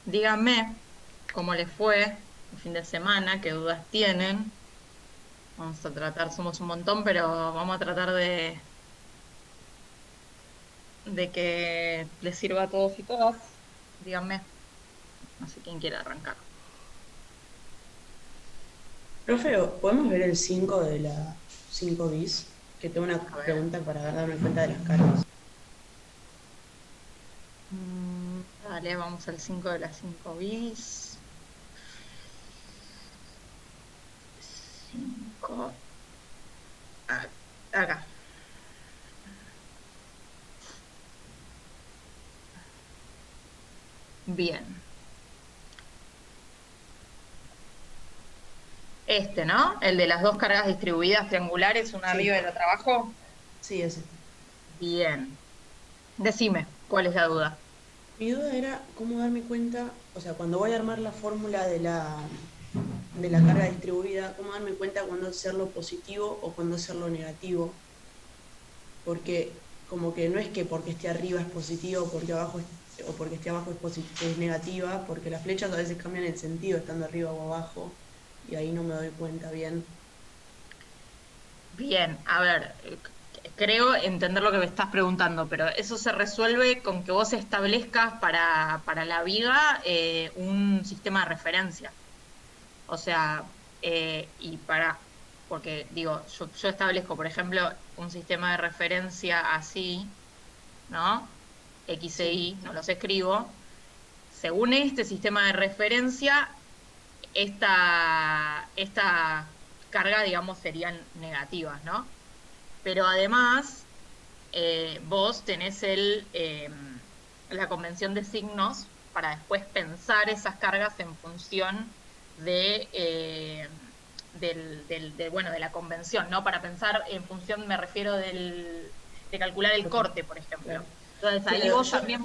díganme cómo les fue el fin de semana, qué dudas tienen. Vamos a tratar, somos un montón, pero vamos a tratar de que les sirva a todos y todas. Díganme, no sé quién quiere arrancar. Profe, ¿podemos ver el 5 de la 5 bis? Que tengo una A ver. pregunta para darme cuenta de las cargas. Dale, vamos al 5 de las 5 bis. 5. Acá. Bien. ¿No? El de las dos cargas distribuidas triangulares, una Sí, arriba y la otra abajo. sí, ese. Bien. Decime, ¿cuál es la duda? Mi duda era cómo darme cuenta, o sea, cuando voy a armar la fórmula de la carga distribuida, cómo darme cuenta cuándo hacerlo positivo o cuándo hacerlo negativo. Porque como que no es que porque esté arriba es positivo o porque esté abajo es negativa, porque las flechas a veces cambian el sentido estando arriba o abajo, y ahí no me doy cuenta bien. Bien, a ver, creo entender lo que me estás preguntando, pero eso se resuelve con que vos establezcas para la viga un sistema de referencia. O sea, porque digo, yo establezco, por ejemplo, un sistema de referencia así, ¿no? X e Sí, Y, no los escribo. Según este sistema de referencia, esta carga, digamos, serían negativas, ¿no? Pero además, vos tenés la convención de signos para después pensar esas cargas en función bueno, de la convención, ¿no? Para pensar en función, me refiero de calcular el corte, corte, por ejemplo. claro. Entonces ahí Claro, vos yo, también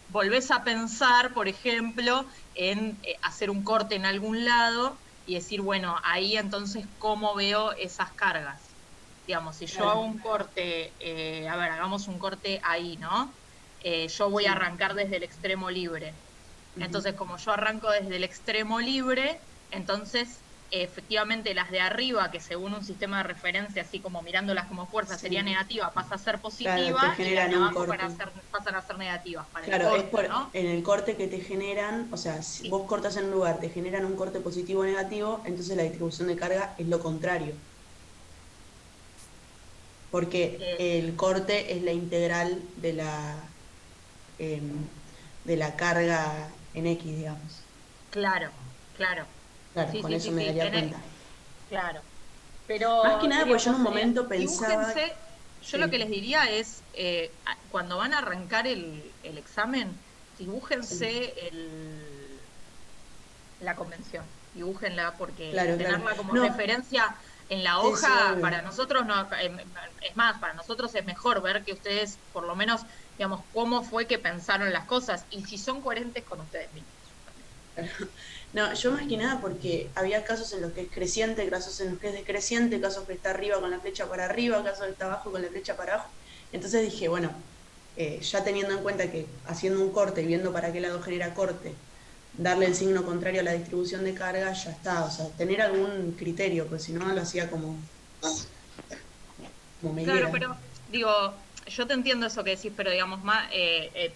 volvés a pensar, por ejemplo, en hacer un corte en algún lado y decir, bueno, ahí entonces, ¿cómo veo esas cargas? Digamos, si yo claro, hago un corte, a ver, hagamos un corte ahí, ¿no? Yo voy a sí, arrancar desde el extremo libre. ujú, Entonces, como yo arranco desde el extremo libre, entonces efectivamente las de arriba, que según un sistema de referencia, así como mirándolas como fuerza, sería sí, negativa, pasa a ser claro, positiva, te y las generan de un abajo corte. pasan a ser negativas para el Claro, es corte, por ¿no? en el corte que te generan, o sea, si Sí. vos cortas en un lugar, te generan un corte positivo o negativo, entonces la distribución de carga es lo contrario, porque Eh, el corte es la integral em, de la carga en X, digamos. claro, claro. Claro, Sí, con sí, eso sí, me sí, daría cuenta. claro. Más que Pero, nada, pues yo en un digamos, momento pensaba, dibújense, yo lo sí, que les diría es, cuando van a arrancar el examen, sí, dibújense la convención, dibújenla porque claro, claro. tenerla como No, referencia en la sí, sí, hoja, obvio. para nosotros no, es más, para nosotros es mejor ver que ustedes, por lo menos, digamos, cómo fue que pensaron las cosas y si son coherentes con ustedes mismos también. No, yo más que nada porque había casos en los que es creciente, casos en los que es decreciente, casos que está arriba con la flecha para arriba, casos que está abajo con la flecha para abajo. Entonces dije, bueno, ya teniendo en cuenta que haciendo un corte y viendo para qué lado genera corte, darle el signo contrario a la distribución de carga, ya está. O sea, tener algún criterio, pues si no lo hacía como me Claro, diera. pero digo, yo te entiendo eso que decís, pero digamos más,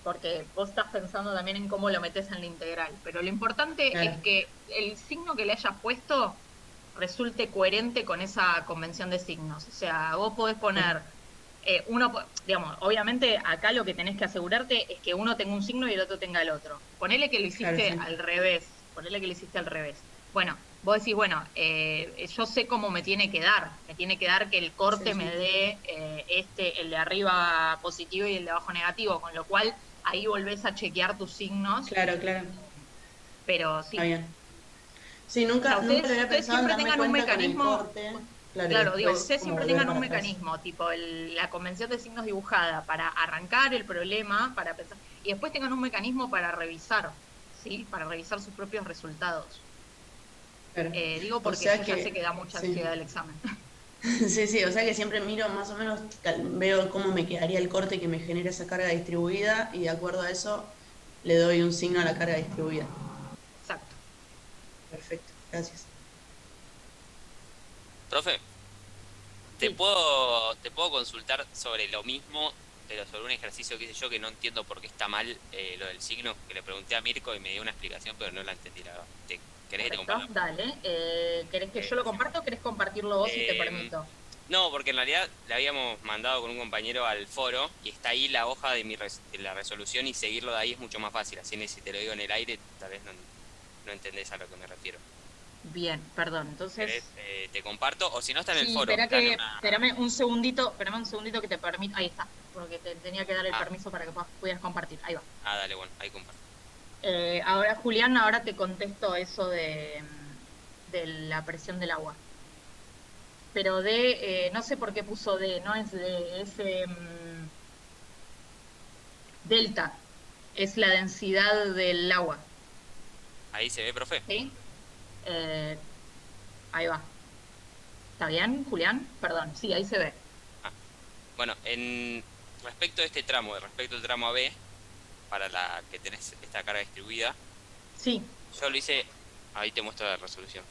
porque vos estás pensando también en cómo lo metes en la integral, pero lo importante Claro, es que el signo que le hayas puesto resulte coherente con esa convención de signos. O sea, vos podés claro. poner, digamos, obviamente acá lo que tenés que asegurarte es que uno tenga un signo y el otro tenga el otro. Ponele que lo Claro, hiciste sí. al revés, ponele que lo hiciste al revés. Bueno, vos decís, bueno, yo sé cómo me tiene que dar que el Sí, corte me sí. dé el de arriba positivo y el de abajo negativo, con lo cual ahí volvés a chequear tus signos, Claro, claro. pero Está sí. bien. Sí, O sea, nunca lo había ustedes pensado en siempre darme tengan un cuenta con el mecanismo, corte. Claro, y claro, digo, después ustedes como siempre volver tengan un para atrás. mecanismo, tipo la convención de signos dibujada para arrancar el problema, para pensar, y después tengan un mecanismo para revisar, ¿sí? Para revisar sus propios resultados. Claro. Digo O porque yo sea ya sé que que, da mucha sí. ansiedad el examen. Sí, sí, o sea que siempre miro más o menos, veo cómo me quedaría el corte que me genera esa carga distribuida y de acuerdo a eso le doy un signo a la carga distribuida. Perfecto, gracias. Profe, Sí, te puedo consultar sobre lo mismo, pero sobre un ejercicio que hice yo que no entiendo por qué está mal lo del signo, que le pregunté a Mirko y me dio una explicación, pero no la entendí, la verdad. ¿Querés que te correcto, comparta? dale. ¿Querés que yo lo Eh, comparto o querés compartirlo vos y te em, permito? no, porque en realidad le habíamos mandado con un compañero al foro y está ahí la hoja de de la resolución y seguirlo de ahí es mucho más fácil. Así si te lo digo en el aire, tal vez no entendés a lo que me refiero. Bien, perdón. ¿Querés? Entonces, Te comparto, o si no está en el sí, foro, está en una... espérame un segundito que te permito. Ahí está, porque te tenía que dar el Ah, permiso para que pudieras compartir. Ahí va. dale, bueno, ahí comparto. Ahora, Julián, ahora te contesto eso de la presión del agua. Pero no sé por qué puso D, no es D, es delta, es la densidad del agua, Ahí se ve, profe. ¿sí? Eh, Ahí va. ¿Está bien, Julián? Perdón, sí, ahí se ve. Ah, bueno, en respecto a este tramo, respecto al tramo AB, para la que tenés esta carga distribuida, Sí. yo lo hice, ahí te muestro la resolución.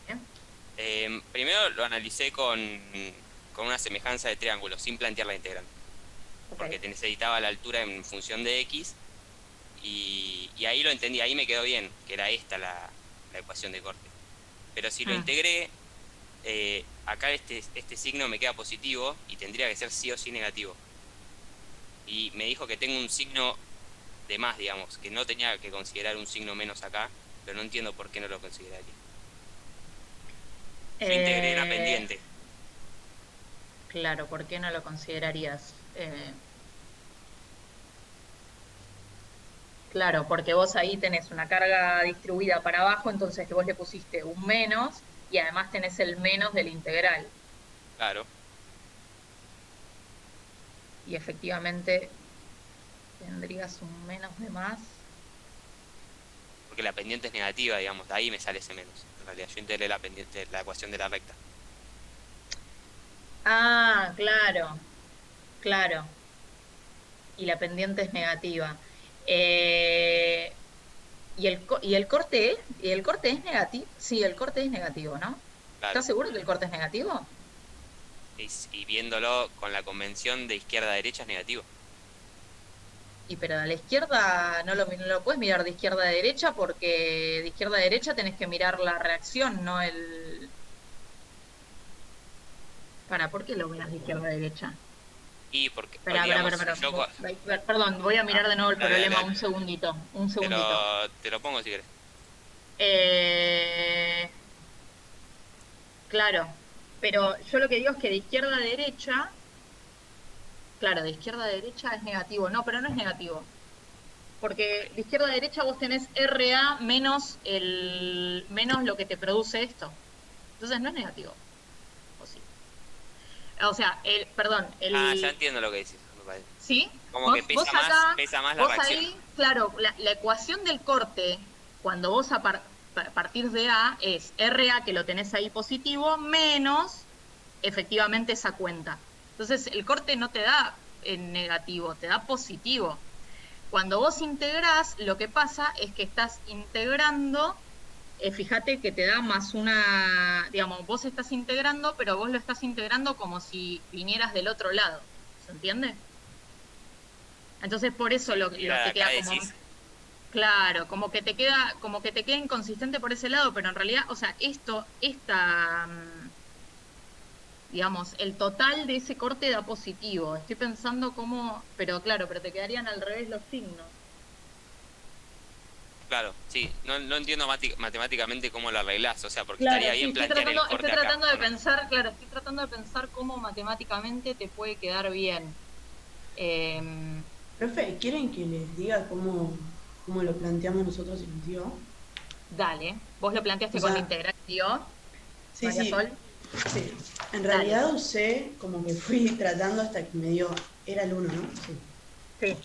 Bien. Primero lo analicé con una semejanza de triángulo, sin plantear la integrante, Ok. porque te necesitaba la altura en función de X, y ahí lo entendí, ahí me quedó bien, que era esta la ecuación de corte. Pero si lo Mm. integré, acá este signo me queda positivo y tendría que ser sí o sí negativo. Y me dijo que tengo un signo de más, digamos, que no tenía que considerar un signo menos acá, pero no entiendo por qué no lo consideraría. Yo integré la Eh, pendiente. claro, ¿por qué no lo considerarías? Claro, porque vos ahí tenés una carga distribuida para abajo, entonces vos le pusiste un menos y además tenés el menos del integral. Claro, Y efectivamente tendrías un menos de más. porque la pendiente es negativa, digamos, de ahí me sale ese menos. En realidad yo integré la pendiente, la ecuación de la recta. Ah, claro, claro. Y la pendiente es negativa. Eh, ¿Y el corte es negativo? Sí, el corte es negativo, ¿no? Claro. ¿Estás seguro que el corte es negativo? Y viéndolo con la convención de izquierda a derecha es negativo. Y pero a la izquierda no lo puedes mirar de izquierda a derecha porque de izquierda a derecha tenés que mirar la reacción, no el... ¿Por qué lo miras de izquierda a derecha? Y porque, Espera. digamos, Perdón, voy a Ah, mirar de nuevo el dale, dale, problema dale. un segundito. Te lo pongo si querés. Eh, claro, pero yo lo que digo es que de izquierda a derecha, claro, de izquierda a derecha es negativo, no, pero no es negativo, porque de izquierda a derecha vos tenés RA menos menos lo que te produce esto. Entonces no es negativo, ¿o sí? O sea, perdón, Ya entiendo lo que decís, me parece. ¿sí? Como que Vos acá, pesa más la vos reacción. ahí, claro, la ecuación del corte, cuando vos partir de A es RA, que lo tenés ahí positivo, menos efectivamente esa cuenta. Entonces, el corte no te da negativo, te da positivo. Cuando vos integrás, lo que pasa es que estás integrando, fíjate que te da más una, digamos, vos estás integrando, pero vos lo estás integrando como si vinieras del otro lado. ¿Se entiende? Entonces, por eso Y te acá queda como, decís, claro, como que te queda inconsistente por ese lado, pero en realidad, o sea, digamos, el total de ese corte da positivo. Estoy pensando cómo, pero claro, pero te quedarían al revés los signos. claro, sí, no entiendo matemáticamente cómo lo arreglás, o sea, porque estaría Claro, sí, bien plantear el estoy corte acá, tratando de ¿o no? pensar, claro, estoy tratando de pensar cómo matemáticamente te puede quedar bien. Em, Profe, ¿quieren que les diga cómo lo planteamos nosotros y nos dio? Dale, vos lo O planteaste con la sea, integral, ¿dio? sí, María sí, Sol, sí. En dale. realidad usé como que fui tratando hasta que me dio, era el uno, ¿no? Sí. Sí.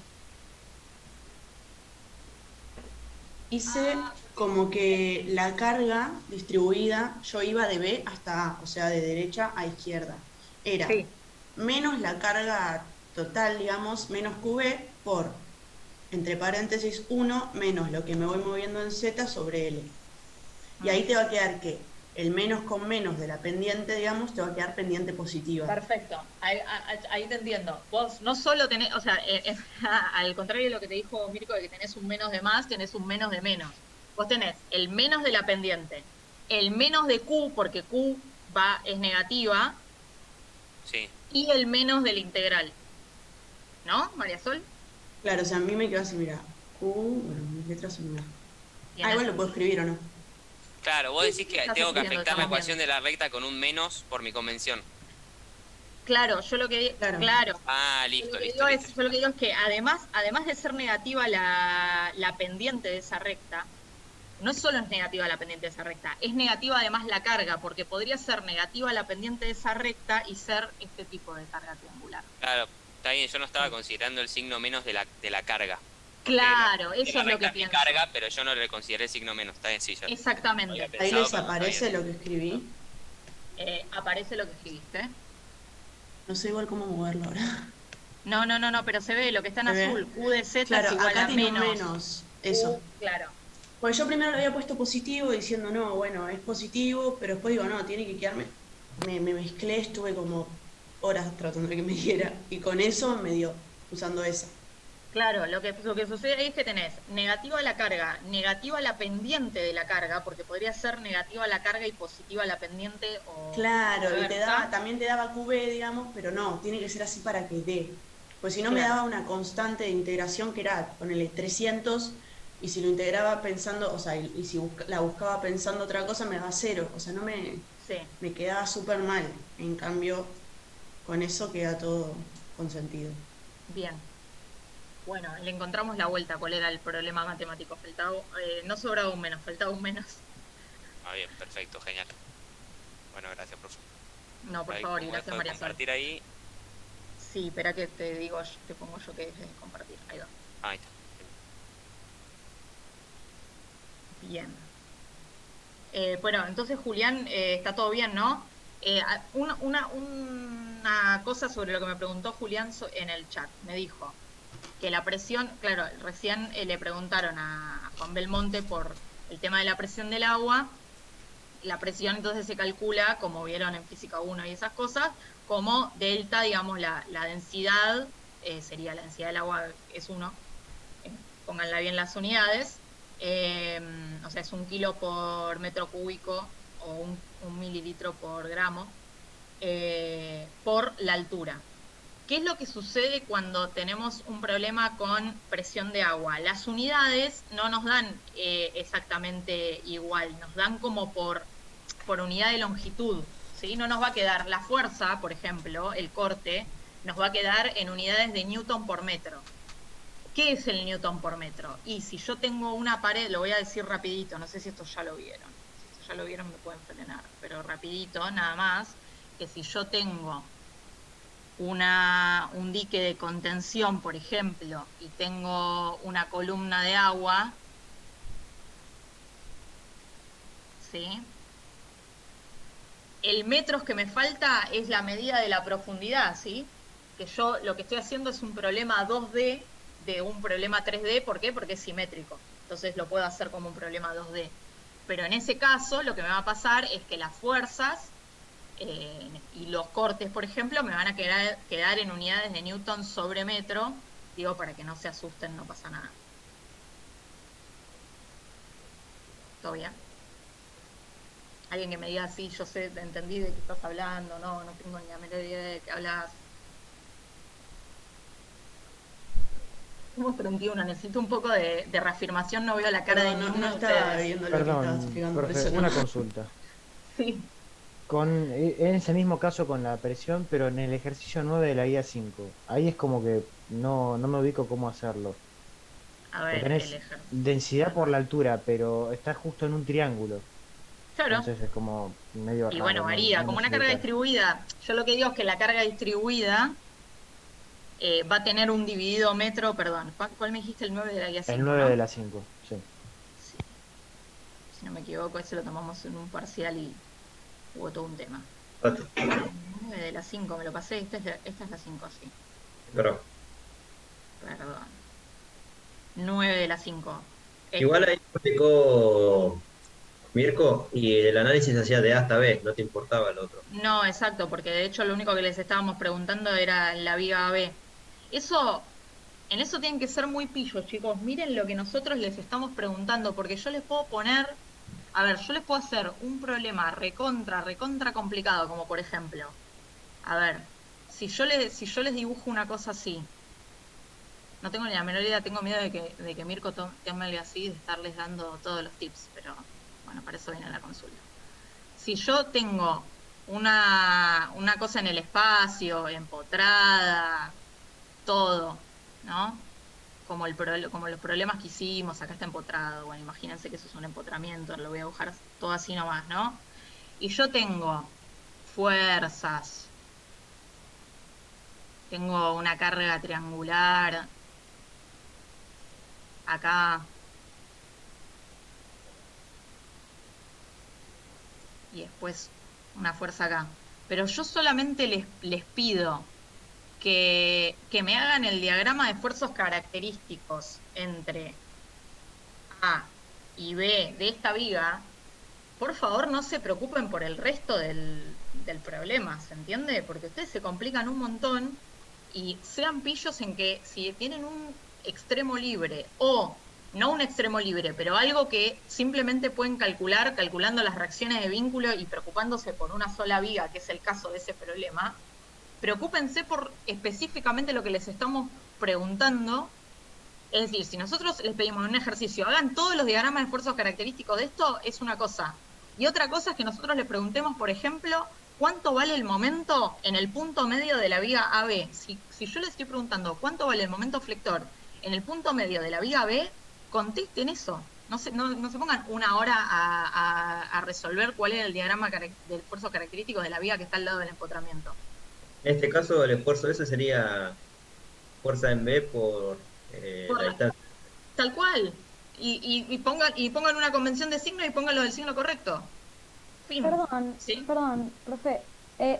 Hice como que la carga distribuida, yo iba de B hasta A, o sea, de derecha a izquierda. Era Sí, menos la carga total, digamos, menos QB por, entre paréntesis, uno menos lo que me voy moviendo en Z sobre L. Y ahí te va a quedar que el menos con menos de la pendiente, digamos, te va a quedar pendiente positiva. Perfecto, ahí te entiendo. Vos no solo tenés, o sea, al contrario de lo que te dijo Mirko, de que tenés un menos de más, tenés un menos de menos. Vos tenés el menos de la pendiente, el menos de Q, porque Q es negativa, Sí. y el menos del integral. ¿No, María Sol? Claro, o sea, a mí me quedó así, mira, Q, bueno, mis letras son una. Igual lo puedo escribir o no. Claro, vos Sí, decís sí, que estás tengo que escribiendo, afectar la estamos ecuación viendo. de la recta con un menos por mi convención. Claro, yo lo que Claro. claro, Ah, listo, listo, listo. yo lo que digo es que además de ser negativa la pendiente de esa recta, no solo es negativa la pendiente de esa recta, es negativa además la carga, porque podría ser negativa la pendiente de esa recta y ser este tipo de carga triangular. Claro, está bien, yo no estaba considerando el signo menos de la carga. Porque Claro, la eso es lo que recta me pienso. carga, pero yo no le consideré el signo menos. Está bien, sí, ya. Exactamente. Había Ahí pensado, les pero no aparece sabía. lo que escribí. Aparece lo que escribiste. No sé igual cómo moverlo ahora. No, pero se ve lo que está en ¿Se ve? azul. Q de Z Claro, es igual acá a tiene un menos. menos. Eso. Claro. Pues yo primero lo había puesto positivo diciendo, no, bueno, es positivo, pero después digo, no, tiene que quedarme. Me mezclé, estuve como horas tratando de que me diera. Y con eso me dio, usando esa. Claro, lo que sucede ahí es que tenés negativa la carga, negativa la pendiente de la carga, porque podría ser negativa la carga y positiva la pendiente o Claro, y viceversa. también te daba QB, digamos, pero no, tiene que ser así para que dé. Pues si no me Claro, daba una constante de integración que era, ponele 300, y si lo integraba pensando, o sea, y si la buscaba pensando otra cosa, me daba 0. O sea, no sí, me quedaba súper mal. En cambio, con eso queda todo con sentido. bien. Bueno, le encontramos la vuelta, cuál era el problema matemático. Faltaba, no sobraba un menos, faltaba un menos. Ah, bien, perfecto, genial. Bueno, gracias, profe. No, por Ahí, favor, y como gracias dejo de María Sol. compartir ahí. Sí, espera que te digo, te pongo yo que dejes de compartir. Ahí va. Ahí está. Bien. Bueno, entonces Julián, está todo bien, ¿no? Una cosa sobre lo que me preguntó Julián en el chat. Me dijo que la presión, claro, recién le preguntaron a Juan Belmonte por el tema de la presión del agua. La presión entonces se calcula, como vieron en física 1 y esas cosas, como delta, digamos, la densidad, sería la densidad del agua, es 1, pónganla bien las unidades, o sea, es 1 kilo por metro cúbico o un mililitro por gramo, por la altura. ¿Qué es lo que sucede cuando tenemos un problema con presión de agua? Las unidades no nos dan exactamente igual, nos dan como por unidad de longitud, ¿sí? No nos va a quedar la fuerza, por ejemplo, el corte, nos va a quedar en unidades de newton por metro. ¿Qué es el newton por metro? Y si yo tengo una pared, lo voy a decir rapidito, no sé si esto ya lo vieron. Si esto ya lo vieron me pueden frenar, pero rapidito, nada más, que si yo tengo un dique de contención, por ejemplo, y tengo una columna de agua, ¿sí? El metros que me falta es la medida de la profundidad, ¿sí? Que yo lo que estoy haciendo es un problema 2D de un problema 3D, ¿por qué? Porque es simétrico. Entonces lo puedo hacer como un problema 2D. Pero en ese caso lo que me va a pasar es que las fuerzas y los cortes, por ejemplo, me van a quedar en unidades de newton sobre metro, digo, para que no se asusten, no pasa nada. ¿Todo bien? Alguien que me diga, sí, yo sé, entendí de qué estás hablando, no tengo ni la menor idea de qué hablas. Somos 31, necesito un poco de reafirmación, no veo la cara de ninguno no de estaba ustedes. viendo lo que estabas Perdón, explicando, por profe, eso no. una consulta. Sí. En ese mismo caso con la presión, pero en el ejercicio 9 de la guía 5, ahí es como que no me ubico cómo hacerlo. A Porque ver, tenés el ejercicio. densidad por la altura, pero está justo en un triángulo. Claro. Entonces es como medio Y raro. bueno, varía, como una carga distribuida. Yo lo que digo es que la carga distribuida va a tener un dividido metro, perdón, ¿cuál me dijiste? El 9 de la guía 5, El 9 ¿no? de la 5, sí. Sí. Si no me equivoco, ese lo tomamos en un parcial y hubo todo un tema. 9 de la 5, me lo pasé, esta es la 5, sí. Perdón. Perdón. 9 de la 5. Igual ahí explicó Mirko, y el análisis se hacía de A hasta B, no te importaba el otro. No, exacto, porque de hecho lo único que les estábamos preguntando era la viga AB. Eso, en eso tienen que ser muy pillos, chicos. Miren lo que nosotros les estamos preguntando, porque yo les puedo poner, a ver, yo les puedo hacer un problema recontra complicado, como por ejemplo, a ver, si yo les dibujo una cosa así, no tengo ni la menor idea, tengo miedo de que Mirko tome algo así, de estarles dando todos los tips, pero bueno, para eso viene la consulta. Si yo tengo una cosa en el espacio, empotrada, todo, ¿no? Como los problemas que hicimos, acá está empotrado, bueno, imagínense que eso es un empotramiento, lo voy a dibujar todo así nomás, ¿no? Y yo tengo fuerzas, tengo una carga triangular acá y después una fuerza acá. Pero yo solamente les pido que me hagan el diagrama de esfuerzos característicos entre A y B de esta viga. Por favor, no se preocupen por el resto del problema, ¿se entiende? Porque ustedes se complican un montón y sean pillos en que si tienen un extremo libre o no un extremo libre, pero algo que simplemente pueden calcular, calculando las reacciones de vínculo y preocupándose por una sola viga, que es el caso de ese problema, preocúpense por específicamente lo que les estamos preguntando. Es decir, si nosotros les pedimos un ejercicio, hagan todos los diagramas de esfuerzos característicos de esto, es una cosa. Y otra cosa es que nosotros les preguntemos, por ejemplo, ¿cuánto vale el momento en el punto medio de la viga AB? Si yo les estoy preguntando cuánto vale el momento flector en el punto medio de la viga B, contesten eso. No se pongan una hora a resolver cuál es el diagrama del esfuerzo característico de la viga que está al lado del empotramiento. En este caso, el esfuerzo ese sería fuerza en B por Por la la- distancia. Tal cual. Y pongan una convención de signo y pónganlo del signo correcto. Fin. ¿Sí? Perdón, profe.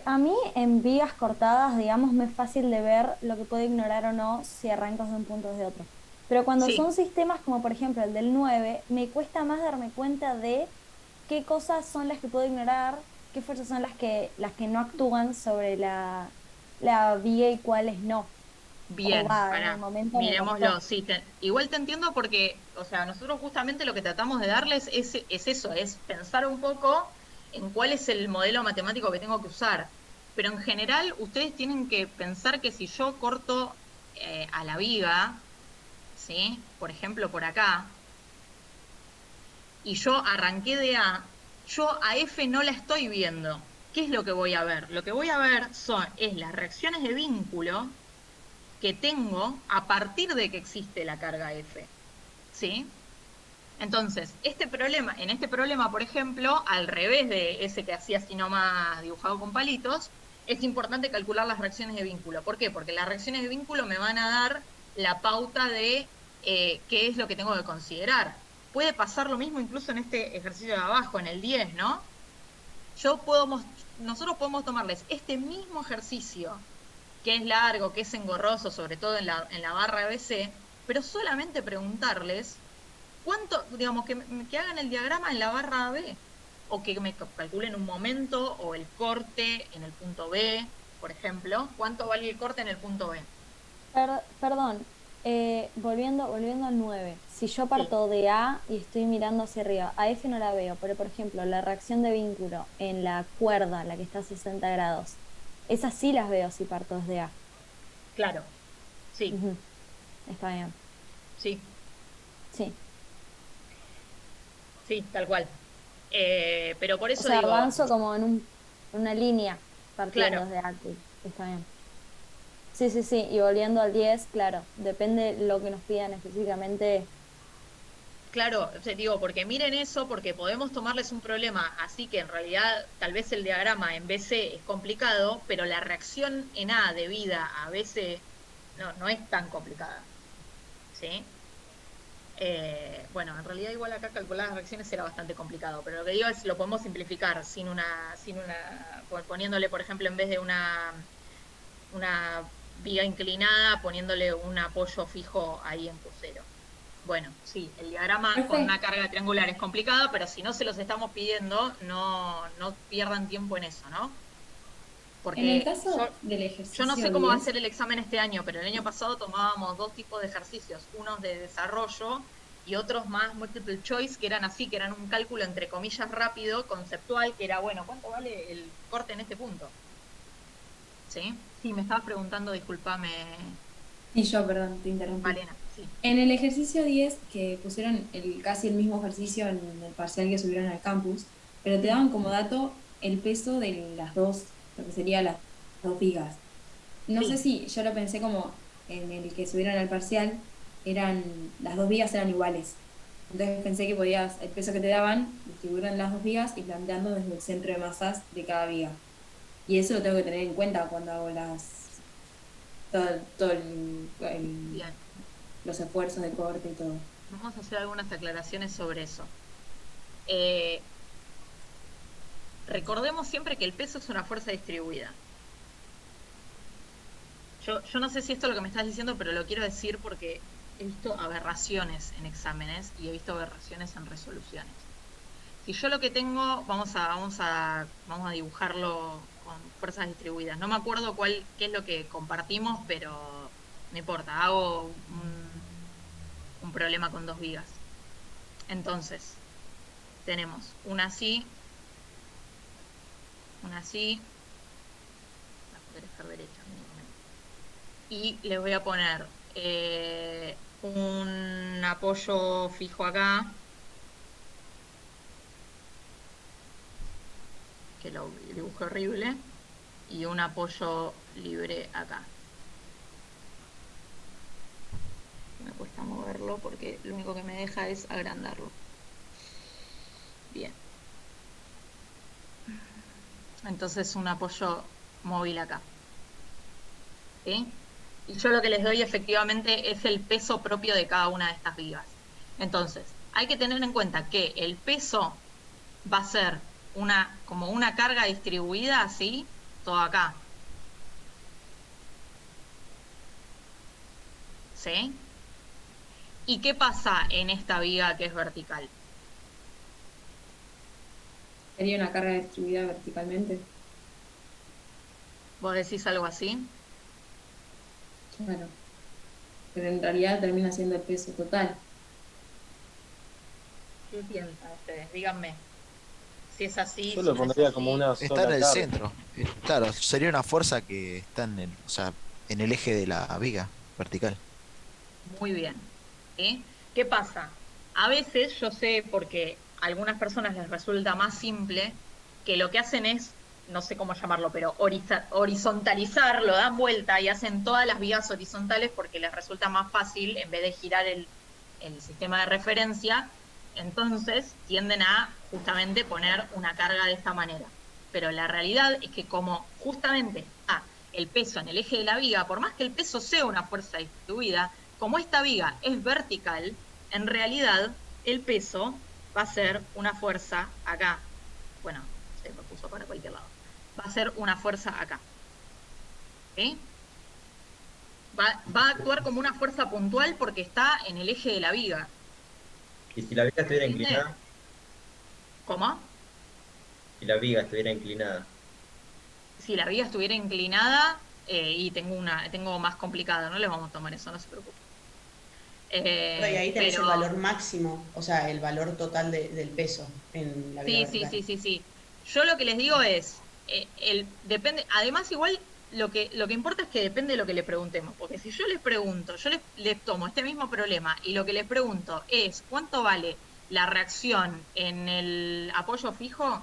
A mí en vigas cortadas, digamos, me es fácil de ver lo que puedo ignorar o no si arrancas de un punto o de otro. Pero cuando Sí. son sistemas como por ejemplo el del 9 me cuesta más darme cuenta de qué cosas son las que puedo ignorar, qué fuerzas son las que no actúan sobre la viga y cuáles no. O Bien, va, en el pará, momento me miremoslo. costó. Sí, igual te entiendo porque, o sea, nosotros justamente lo que tratamos de darles es eso, es pensar un poco en cuál es el modelo matemático que tengo que usar. Pero en general, ustedes tienen que pensar que si yo corto a la viga, ¿sí? Por ejemplo, por acá, y yo arranqué de A, yo a F no la estoy viendo. ¿Qué es lo que voy a ver? Lo que voy a ver es las reacciones de vínculo que tengo a partir de que existe la carga F. ¿Sí? Entonces, en este problema, por ejemplo, al revés de ese que hacía así nomás dibujado con palitos, es importante calcular las reacciones de vínculo. ¿Por qué? Porque las reacciones de vínculo me van a dar la pauta de qué es lo que tengo que considerar. Puede pasar lo mismo incluso en este ejercicio de abajo, en el 10, ¿no? Nosotros podemos tomarles este mismo ejercicio, que es largo, que es engorroso, sobre todo en la barra ABC, pero solamente preguntarles cuánto, digamos, que hagan el diagrama en la barra B, o que me calculen un momento, o el corte en el punto B, por ejemplo, cuánto vale el corte en el punto B. Perdón, volviendo al 9. Si yo parto de A y estoy mirando hacia arriba, a F no la veo, pero por ejemplo, la reacción de vínculo en la cuerda, la que está a 60 grados, esas sí las veo si parto desde A. Claro, sí, Ujú, está bien. sí, Sí. sí, tal cual. Pero por O eso sea, digo, avanzo como en una línea partiendo claro, desde A. Está bien. Sí, sí, sí. Y volviendo al 10, claro, depende lo que nos pidan específicamente. claro, o sea, digo, porque miren eso, porque podemos tomarles un problema, así que en realidad tal vez el diagrama en BC es complicado, pero la reacción en A debida a BC no es tan complicada, ¿sí? Bueno, en realidad igual acá calcular las reacciones era bastante complicado, pero lo que digo es lo podemos simplificar poniéndole, por ejemplo, en vez de una viga inclinada, poniéndole un apoyo fijo ahí en crucero. Bueno, sí, el diagrama con Perfecto. una carga triangular es complicado, pero si no se los estamos pidiendo, no pierdan tiempo en eso, ¿no? En el Porque caso del yo no sé ejercicio cómo va a 10, ser el examen este año, pero el año pasado tomábamos dos tipos de ejercicios, unos de desarrollo y otros más multiple choice, que eran así, que eran un cálculo entre comillas rápido, conceptual, que era, bueno, ¿cuánto vale el corte en este punto? ¿Sí? Sí, me estabas preguntando, discúlpame, y yo, perdón, te interrumpí. Valena, sí. En el ejercicio 10, que pusieron casi el mismo ejercicio en el parcial que subieron al campus, pero te daban como dato el peso de las dos, lo que sería las dos vigas. No sé Sí, si yo lo pensé como en el que subieron al parcial, las dos vigas eran iguales. Entonces pensé que podías, el peso que te daban, distribuirlo en las dos vigas y planteando desde el centro de masas de cada viga. Y eso lo tengo que tener en cuenta cuando hago todo bien. los esfuerzos de corte y todo. Vamos a hacer algunas aclaraciones sobre eso. Eh, Recordemos siempre que el peso es una fuerza distribuida. Yo no sé si esto es lo que me estás diciendo, pero lo quiero decir porque he visto aberraciones en exámenes y he visto aberraciones en resoluciones. Si yo lo que tengo, vamos a dibujarlo con fuerzas distribuidas. No me acuerdo qué es lo que compartimos, pero no importa, hago un problema con dos vigas. Entonces, tenemos una así, la podré dejar derecha mínimamente. Y les voy a poner un apoyo fijo acá, que lo dibujé horrible, y un apoyo libre acá. Me cuesta moverlo porque lo único que me deja es agrandarlo. Bien. Entonces un apoyo móvil acá. ¿Sí? Y yo lo que les doy efectivamente es el peso propio de cada una de estas vigas. Entonces, hay que tener en cuenta que el peso va a ser como una carga distribuida, así, todo acá. ¿Sí? ¿Y qué pasa en esta viga que es vertical? Sería una carga distribuida verticalmente. ¿Vos decís algo así? Claro. Pero en realidad termina siendo el peso total. ¿Qué piensan ustedes? Díganme. Si es así, Yo si lo no es pondría como así. una Está en sola el carga. centro. Claro, sería una fuerza que está o sea, en el eje de la viga vertical. Muy bien. ¿Sí? ¿Qué pasa? A veces yo sé, porque a algunas personas les resulta más simple, que lo que hacen es, no sé cómo llamarlo, pero horizontalizar, lo dan vuelta y hacen todas las vigas horizontales porque les resulta más fácil en vez de girar el sistema de referencia. Entonces tienden a justamente poner una carga de esta manera. Pero la realidad es que como justamente está el peso en el eje de la viga, por más que el peso sea una fuerza distribuida, como esta viga es vertical, en realidad el peso va a ser una fuerza acá. Bueno, se me puso para cualquier lado. Va a ser una fuerza acá. ¿Sí? Va a actuar como una fuerza puntual porque está en el eje de la viga. Y si la viga estuviera ¿Entiende? inclinada, ¿Cómo? si la viga estuviera inclinada, Si la viga estuviera inclinada y tengo más complicada, no les vamos a tomar eso, no se preocupen. Y ahí tenés Pero el valor máximo, o sea, el valor total del peso en la vida sí. vertical. Yo lo que les digo es, depende, además igual lo que importa es que depende de lo que le preguntemos, porque si yo les pregunto, les tomo este mismo problema y lo que les pregunto es ¿cuánto vale la reacción en el apoyo fijo?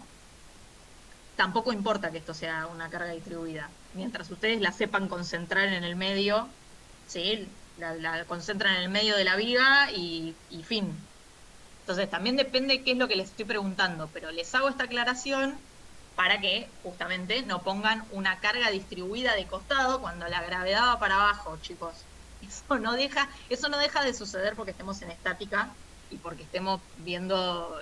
Tampoco importa que esto sea una carga distribuida. Mientras ustedes la sepan concentrar en el medio, ¿sí? La concentran en el medio de la viga y fin. Entonces también depende qué es lo que les estoy preguntando, pero les hago esta aclaración para que justamente no pongan una carga distribuida de costado cuando la gravedad va para abajo, chicos. Eso no deja de suceder porque estemos en estática y porque estemos viendo,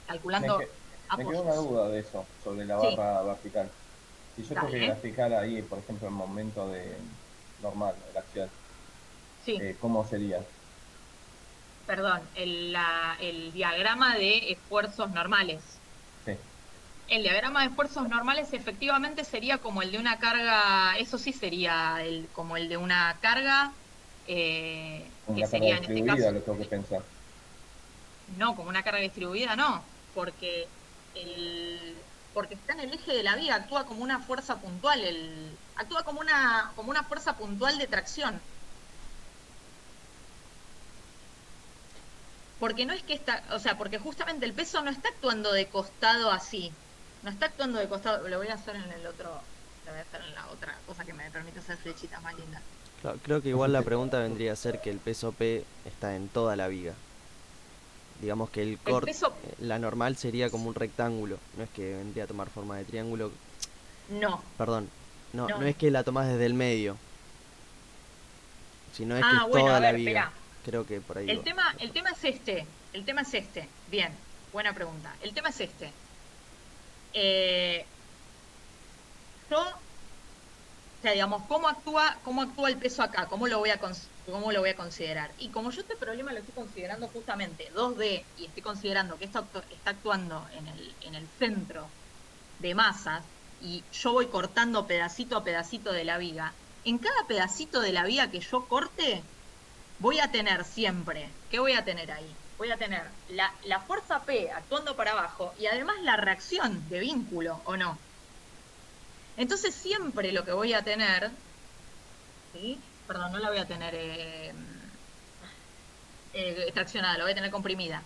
calculando Me quedó una apoyos. duda de eso, sobre la Sí, barra vertical. Si yo tengo que dale, graficar ahí, por ejemplo, el momento normal de la acción, sí. ¿cómo sería? Perdón, el diagrama de esfuerzos normales. Sí. El diagrama de esfuerzos normales efectivamente sería como el de una carga, eso sí sería como el de una carga, que Una carga sería en este distribuida, caso, lo tengo que pensar. no, como una carga distribuida no, porque porque está en el eje de la viga, actúa como una fuerza puntual, actúa como una fuerza puntual de tracción. Porque no es que está, o sea, porque justamente el peso no está actuando de costado así. No está actuando de costado. Lo voy a hacer en el otro, lo voy a hacer en la otra cosa que me permite hacer flechitas más lindas. Claro, creo que igual la pregunta vendría a ser que el peso P está en toda la viga. Digamos que el El peso, la normal sería como un rectángulo, no es que vendría a tomar forma de triángulo. no. Perdón, no, No. no es que la tomás desde el medio, sino es que es Bueno, toda a la ver, viga. espera. Creo que por ahí El va. tema es este. Bien, buena pregunta. El tema es este. Yo, o sea, digamos, ¿cómo actúa el peso acá? ¿Cómo lo voy a considerar? Y como yo este problema lo estoy considerando justamente 2D y estoy considerando que esto está actuando en el centro de masas y yo voy cortando pedacito a pedacito de la viga, en cada pedacito de la viga que yo corte, voy a tener siempre, ¿qué voy a tener ahí? Voy a tener la fuerza P actuando para abajo y además la reacción de vínculo, ¿o no? Entonces siempre lo que voy a tener, ¿sí? Perdón, no la voy a tener traccionada, la voy a tener comprimida.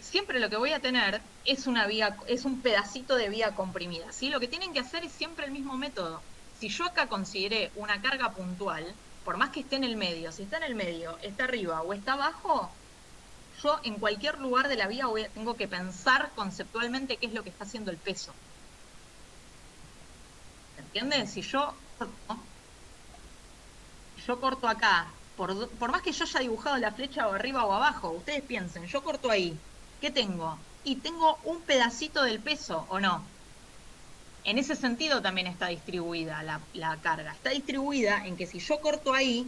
Siempre lo que voy a tener es es un pedacito de vía comprimida, ¿sí? Lo que tienen que hacer es siempre el mismo método. Si yo acá consideré una carga puntual, por más que esté en el medio, si está en el medio, está arriba o está abajo, yo en cualquier lugar de la vía tengo que pensar conceptualmente qué es lo que está haciendo el peso. ¿Se entiende? Si yo corto acá, por más que yo haya dibujado la flecha o arriba o abajo, ustedes piensen, yo corto ahí, ¿qué tengo? Y tengo un pedacito del peso, ¿o no? En ese sentido también está distribuida la carga. Está distribuida en que si yo corto ahí,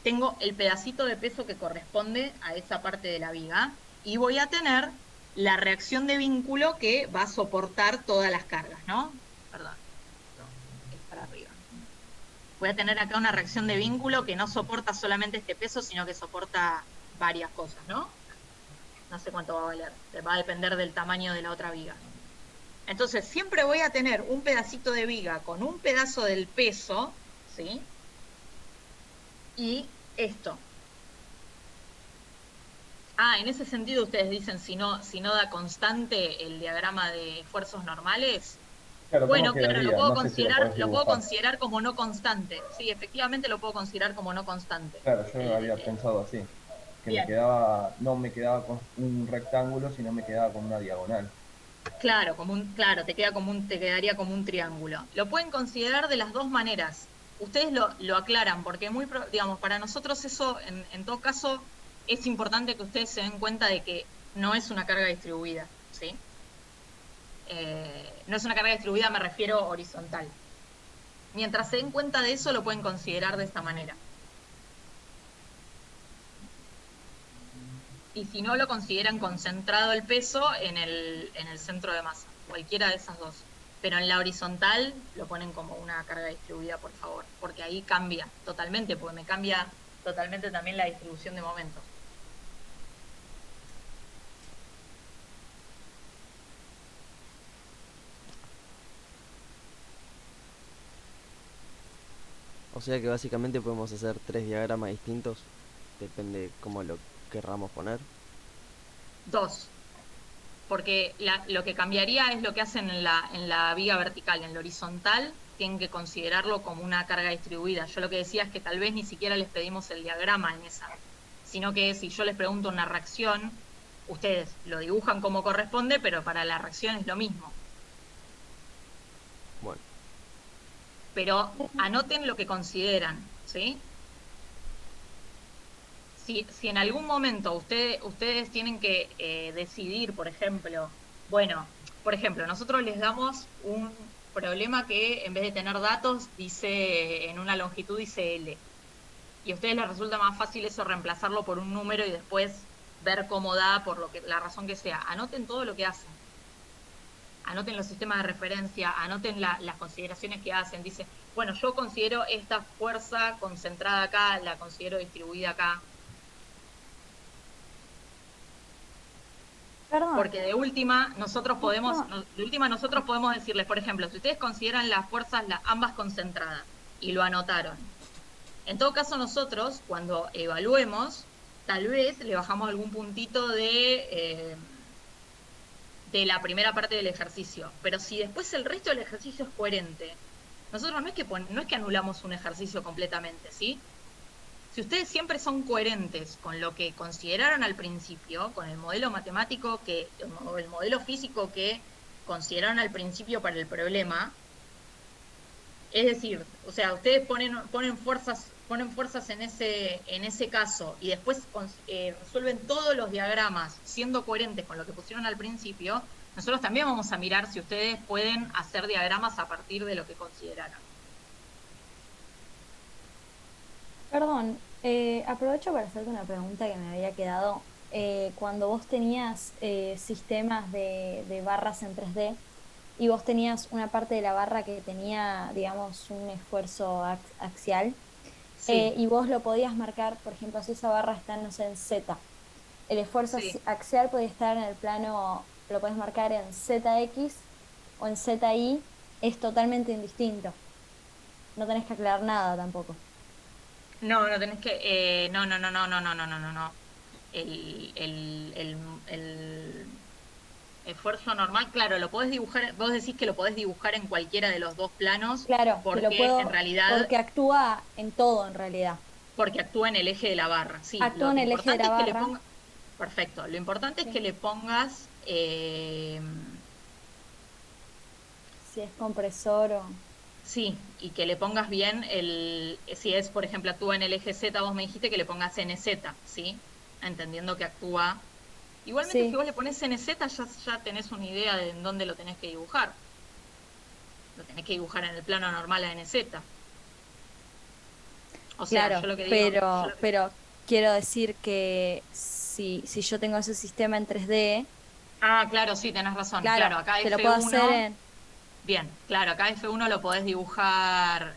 tengo el pedacito de peso que corresponde a esa parte de la viga y voy a tener la reacción de vínculo que va a soportar todas las cargas, ¿no? Perdón, es para arriba. Voy a tener acá una reacción de vínculo que no soporta solamente este peso, sino que soporta varias cosas, ¿no? No sé cuánto va a valer, va a depender del tamaño de la otra viga. Entonces siempre voy a tener un pedacito de viga con un pedazo del peso, ¿sí? Y esto. En ese sentido ustedes dicen si no da constante el diagrama de esfuerzos normales. Claro, Bueno, ¿cómo claro, quedaría? lo puedo No sé si lo podés lo puedo dibujar. considerar como no constante. Sí, efectivamente lo puedo considerar como no constante. Claro, yo había pensado así, que Bien. no me quedaba con un rectángulo, sino me quedaba con una diagonal. Claro, te quedaría como un triángulo. Lo pueden considerar de las dos maneras. Ustedes lo aclaran, porque digamos, para nosotros eso, en todo caso, es importante que ustedes se den cuenta de que no es una carga distribuida, ¿sí? No es una carga distribuida, me refiero horizontal. Mientras se den cuenta de eso, lo pueden considerar de esta manera. Y si no, lo consideran concentrado el peso en el centro de masa, cualquiera de esas dos. Pero en la horizontal lo ponen como una carga distribuida, por favor, porque ahí cambia totalmente, porque me cambia totalmente también la distribución de momentos. O sea que básicamente podemos hacer 3 diagramas distintos, depende cómo lo querramos poner. 2. Porque lo que cambiaría es lo que hacen en la viga vertical. En la horizontal tienen que considerarlo como una carga distribuida. Yo lo que decía es que tal vez ni siquiera les pedimos el diagrama en esa, sino que si yo les pregunto una reacción, ustedes lo dibujan como corresponde, pero para la reacción es lo mismo. Bueno. Pero anoten lo que consideran, ¿sí? Si en algún momento ustedes tienen que decidir, por ejemplo, nosotros les damos un problema que en vez de tener datos, dice en una longitud dice L. Y a ustedes les resulta más fácil eso reemplazarlo por un número y después ver cómo da por la razón que sea. Anoten todo lo que hacen. Anoten los sistemas de referencia, anoten las consideraciones que hacen. Dice, bueno, yo considero esta fuerza concentrada acá, la considero distribuida acá. Perdón. Porque de última nosotros podemos decirles, por ejemplo, si ustedes consideran las fuerzas ambas concentradas y lo anotaron, en todo caso nosotros cuando evaluemos, tal vez le bajamos algún puntito de la primera parte del ejercicio, pero si después el resto del ejercicio es coherente, nosotros no es que anulamos un ejercicio completamente, ¿sí? Si ustedes siempre son coherentes con lo que consideraron al principio, con el modelo matemático o el modelo físico que consideraron al principio para el problema, es decir, o sea, ustedes ponen fuerzas en ese caso y después resuelven todos los diagramas siendo coherentes con lo que pusieron al principio, nosotros también vamos a mirar si ustedes pueden hacer diagramas a partir de lo que consideraron. Perdón, aprovecho para hacerte una pregunta que me había quedado. Cuando vos tenías sistemas de barras en 3D y vos tenías una parte de la barra que tenía, digamos, un esfuerzo axial, Sí. y vos lo podías marcar, por ejemplo, si esa barra está, no sé, en Z, el esfuerzo Sí. axial podía estar en el plano, lo podés marcar en ZX o en ZY, es totalmente indistinto. No tenés que aclarar nada tampoco. No, no tenés que. No. El esfuerzo normal, claro, lo podés dibujar. Vos decís que lo podés dibujar en cualquiera de los dos planos. Claro, que lo Porque puedo, en realidad. porque actúa en todo en realidad. Porque actúa en el eje de la barra. Sí, Actúa lo en el eje de importante la es que le barra. pongas. Perfecto. Lo importante Sí. es que le pongas. Si es compresor o... Sí, y que le pongas bien si es, por ejemplo, actúa en el eje Z, vos me dijiste que le pongas NZ, ¿sí? Entendiendo que actúa. Igualmente, Sí. si vos le pones NZ, ya tenés una idea de en dónde lo tenés que dibujar. Lo tenés que dibujar en el plano normal a NZ. O sea, Claro, yo lo que digo. pero quiero decir que si yo tengo ese sistema en 3D, Ah, claro, sí, tenés razón. Claro, acá que lo puedo F1. hacer en... Bien, claro, acá F1 lo podés dibujar,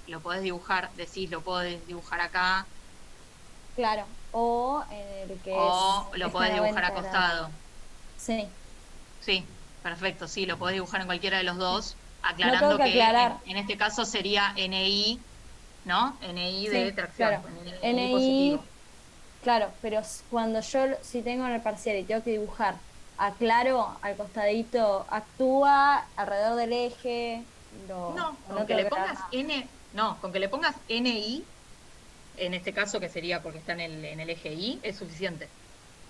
decís, lo podés dibujar acá, Claro, o en el que o lo está podés dibujar 90 grados. acostado. Sí, Sí, perfecto, sí, lo podés dibujar en cualquiera de los dos, no aclarando tengo que que aclarar. en este caso sería NI, ¿no? NI de Sí, tracción, claro. NI NI, positivo. claro, pero cuando yo, si tengo en el parcial y tengo que dibujar, aclaro al costadito, actúa alrededor del eje, No, o con no que tengo le que aclarar pongas nada. con que le pongas NI, en este caso que sería porque está en el eje I, es suficiente.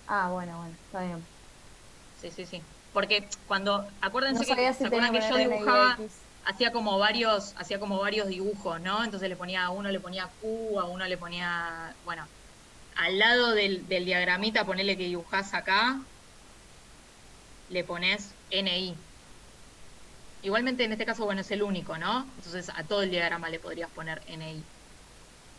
Ah, bueno, está bien. Sí. Porque acuérdense No sabía si ¿se acuerdan tenía que que yo poner dibujaba, NIX. hacía como varios dibujos, ¿no? Entonces a uno le ponía Q, a uno le ponía, bueno, al lado del diagramita, ponele que dibujás acá, le pones NI. Igualmente en este caso, bueno, es el único, ¿no? Entonces a todo el diagrama le podrías poner NI.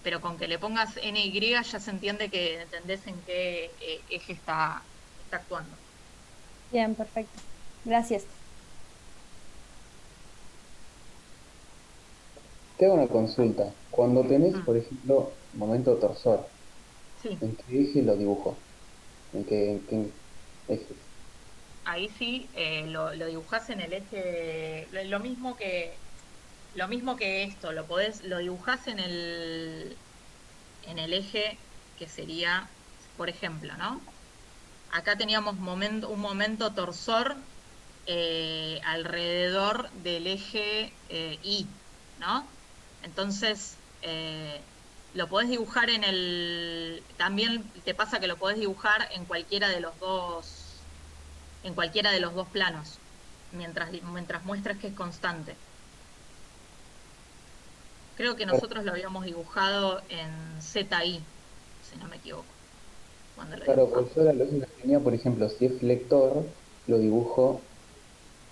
Pero con que le pongas NY ya se entiende que entendés en qué eje está actuando. Bien, perfecto. Gracias. Te hago una consulta. Cuando tenés, Mm. por ejemplo, momento torsor, Sí. ¿en qué eje lo dibujo? ¿En qué eje? Ahí sí lo dibujás en el eje, lo mismo que esto, lo dibujás en el eje que sería, por ejemplo, ¿no? Acá teníamos un momento torsor alrededor del eje I, ¿no? Entonces, lo podés dibujar también te pasa que lo podés dibujar en cualquiera de los dos planos, mientras muestras que es constante. Creo que nosotros lo habíamos dibujado en ZI, si no me equivoco, cuando lo Claro, dibujamos. pues yo la lógica que tenía, por ejemplo, si es flector, lo dibujo,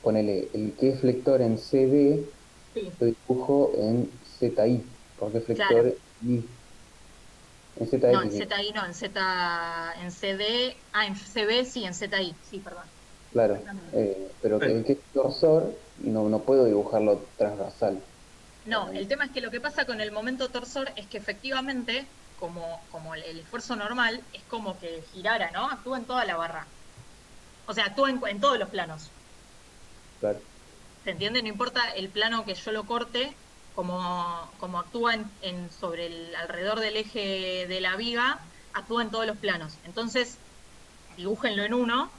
ponele el que es flector en CD, Sí, lo dibujo en ZI, porque es claro. flector I. En No, en ZX, ZI no, en CD, en CB sí, en ZI, sí, perdón. claro. Exactamente. Pero que el que es torsor, no puedo dibujarlo transversal. No, el tema es que lo que pasa con el momento torsor es que efectivamente, como el esfuerzo normal, es como que girara, ¿no? Actúa en toda la barra. O sea, actúa en todos los planos. Claro. ¿Se entiende? No importa el plano que yo lo corte, como actúa sobre el alrededor del eje de la viga, actúa en todos los planos. Entonces, dibújenlo en uno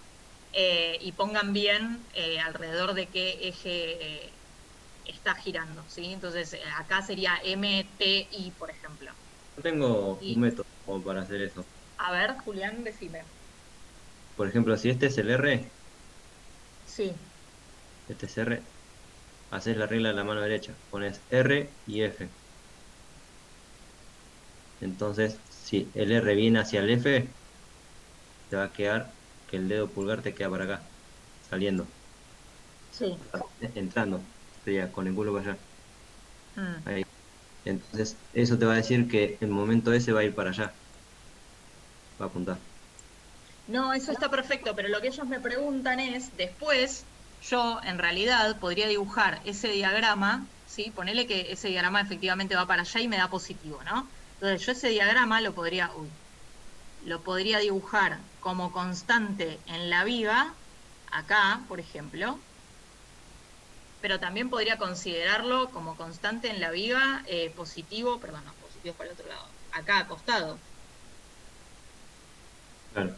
y pongan bien alrededor de qué eje está girando, ¿sí? Entonces, acá sería MTI, por ejemplo. Yo tengo Y, un método como para hacer eso. a ver, Julián, decime. Por ejemplo, si este es el R, Sí, este es R, haces la regla de la mano derecha, pones R y F. Entonces, si el R viene hacia el F, te va a quedar que el dedo pulgar te queda para acá, saliendo, sí. entrando, sería con el culo para allá. Mm. Ahí. Entonces, eso te va a decir que el momento ese va a ir para allá, va a apuntar. No, eso está perfecto, pero lo que ellos me preguntan es, después, yo en realidad podría dibujar ese diagrama, ¿sí? Ponele que ese diagrama efectivamente va para allá y me da positivo, ¿no? Entonces yo ese diagrama lo podría dibujar como constante en la viga, acá, por ejemplo, pero también podría considerarlo como constante en la viga positivo, perdón, no, positivo es para el otro lado, acá acostado. Claro.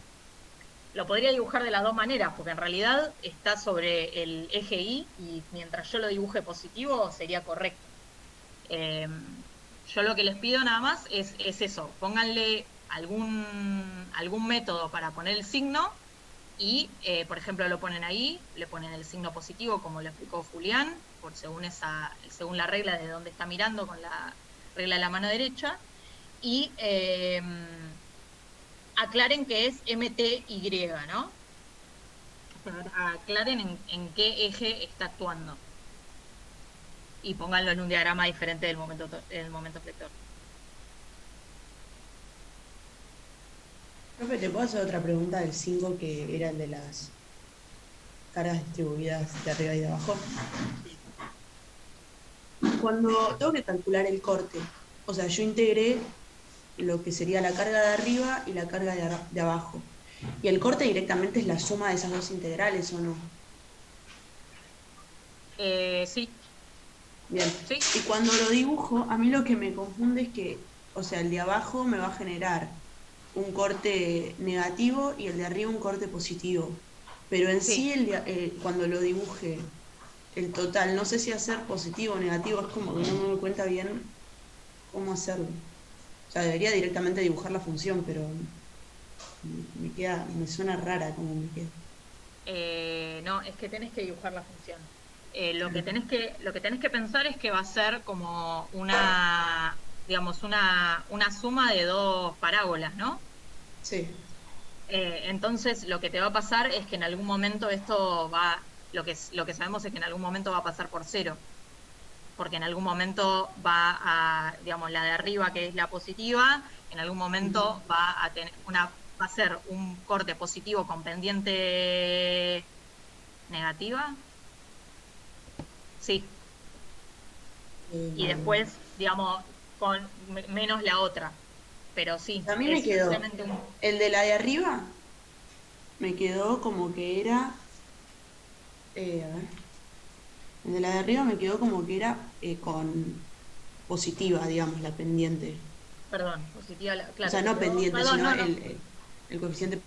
Lo podría dibujar de las dos maneras, porque en realidad está sobre el eje Y y mientras yo lo dibuje positivo sería correcto. Yo lo que les pido nada más es eso, pónganle algún método para poner el signo y, por ejemplo, lo ponen ahí, le ponen el signo positivo como lo explicó Julián, según la regla de dónde está mirando con la regla de la mano derecha, y aclaren que es MTY, ¿no? O sea, aclaren en qué eje está actuando. Y pónganlo en un diagrama diferente del momento flector. Profe, ¿te puedo hacer otra pregunta del 5 que era el de las cargas distribuidas de arriba y de abajo? Cuando tengo que calcular el corte, o sea, yo integré lo que sería la carga de arriba y la carga de abajo. Y el corte directamente es la suma de esas dos integrales, ¿o no? Sí. Bien. Sí. Y cuando lo dibujo, a mí lo que me confunde es que, o sea, el de abajo me va a generar un corte negativo y el de arriba un corte positivo. Pero en sí, cuando lo dibuje, el total, no sé si hacer positivo o negativo, es como que no me doy cuenta bien cómo hacerlo. O sea, debería directamente dibujar la función, pero me suena rara como me queda. No, es que tenés que dibujar la función. Lo que tenés que pensar es que va a ser como una suma de dos parábolas, ¿no? Sí. Entonces lo que te va a pasar es que en algún momento lo que sabemos es que en algún momento va a pasar por cero, porque en algún momento va a, digamos, la de arriba, que es la positiva, en algún momento va a ser un corte positivo con pendiente negativa. Sí. Y después, digamos, con menos la otra. Pero sí. A mí me quedó, el de la de arriba, me quedó como que era, a ver, el de la de arriba me quedó como que era con positiva, digamos, la pendiente. Perdón, positiva, claro. O sea, no pendiente, perdón, sino no. El coeficiente